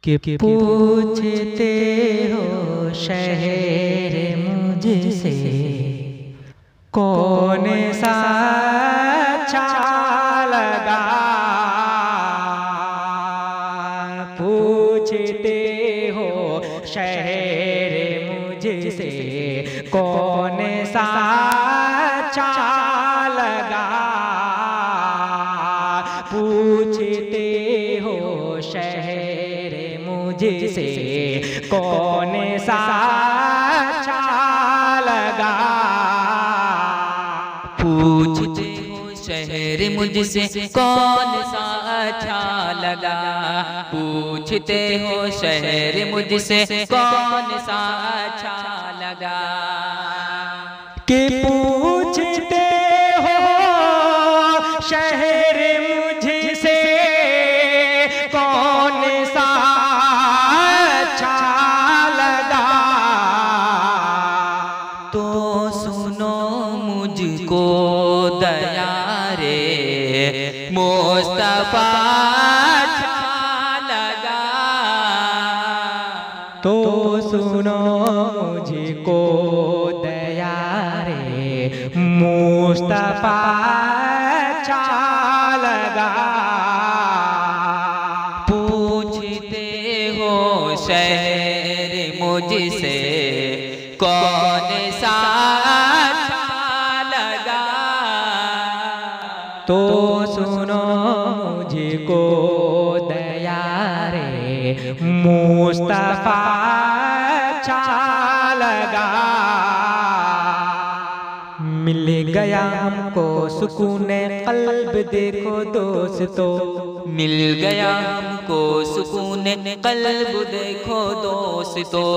कि पूछते हो शहर मुझसे कौन सा अच्छा लगा। पूछते हो शहर मुझसे कौन सा अच्छा लगा। पूछते हो शहर मुझसे कौन सा अच्छा लगा। पूछते हो शहर मुझसे कौन सा अच्छा लगा। पूछते हो शहर मुझसे कौन सा अच्छा लगा। कि पूछते हो शहर मुझसे कौन सा अच्छा लगा। तो सुनो मुझको दया रे मुस्तफा अच्छा लगा। तो सुनो मुझको दया रे मुस्तफा अच्छा लगा। पूछते हो शहर मुझसे कौन सा अच्छा लगा। तो सुनो मुझको दया रे मुस्तफा अच्छा लगा। मिल गया हमको सुकून कल्ब देखो दोस्तों। मिल गया हमको सुकून कल्ब देखो दोस्तों।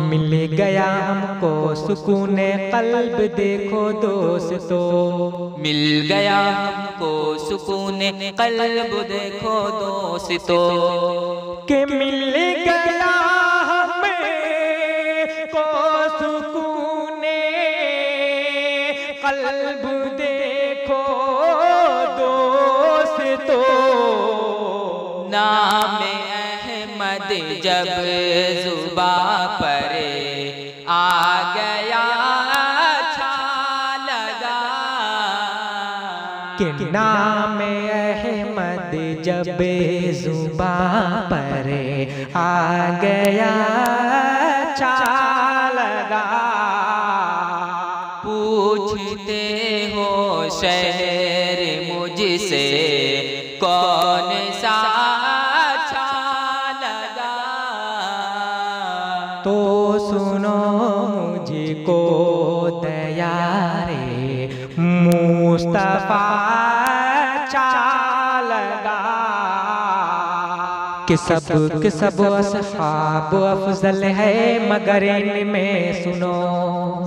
मिल गया हमको सुकून कल्ब देखो दोस्तों। मिल गया हमको सुकून कल्ब देखो दोस्तों। कि मिल गया हमको सुकून कल्ब देखो दोस्तों। नाम अहमद जब जुबां पर आ गया अच्छा लगा। कि नाम अहमद जब जुबां पर आ गया अच्छा लगा। पूछते हो शहर मुझसे कौन सा अच्छा लगा। तो सुनो मुझको दया रे मुस्तफा अच्छा लगा। कि सब असहाब अफजल है मगर इनमें सुनो।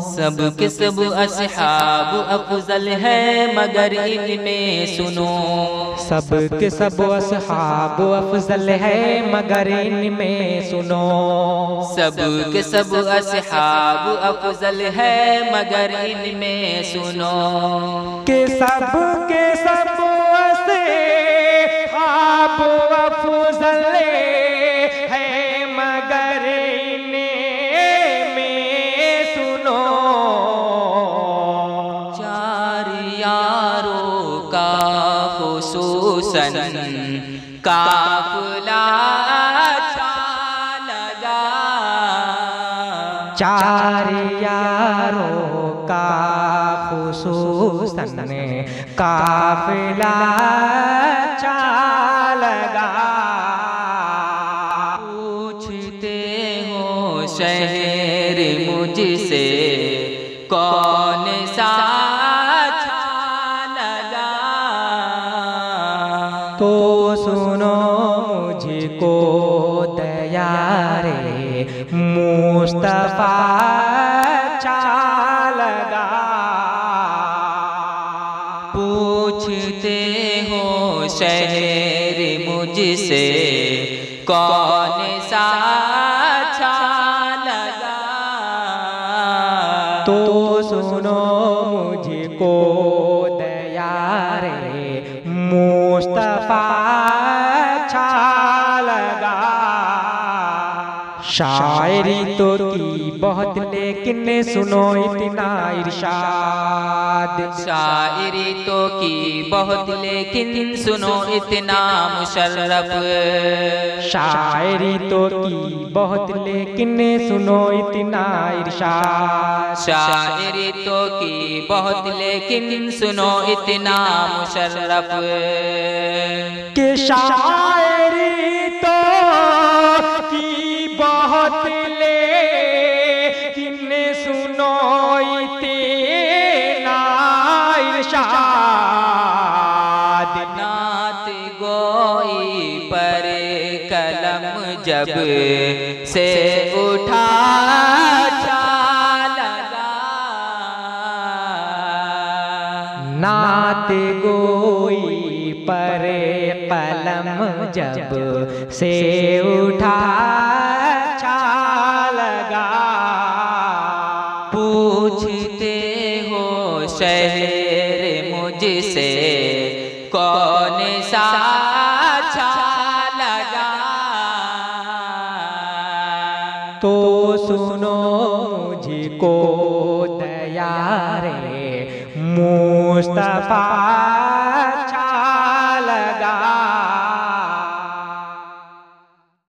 सब के सब असहाब अफजल है मगर इनमें सुनो। सब के सब असहाब अफजल है मगर इनमें सुनो। सब के सब असहाब अफजल है मगर इनमें सुनो। कि सब के सब असहाब अफजल है मगर इनमें सुनो। चार यारों का खुसूसन काफिला अच्छा लगा। चार यारों का खुसूसन काफिला अच्छा लगा। पूछते हो शहर मुझसे कौन सा अच्छा लगा। तो सुनो मुझको दया रे मुस्तफा अच्छा लगा। पूछते हो शहर मुझसे कौन सा अच्छा लगा। तो सुनो मुझको दया रे मुस्तफा अच्छा लगा। शायरी तो की बहुत लेकिन सुनो इतना इरशाद। शायरी तो की बहुत लेकिन सुनो इतना मुशर्रफ। शायरी तो की बहुत लेकिन सुनो इतना इरशाद। शायरी तो की बहुत लेकिन सुनो इतना मुशर्रफ। के शायरी तो की बहुत लेकिन सुनो इतना इरशाद। नात गोई पर कलम जब से उठा नात गोई पर कलम जब से उठा अच्छा लगा। पूछते हो शहर मुझसे कौन सा अच्छा लगा। तो सुनो मुझको दया रे मुस्तफा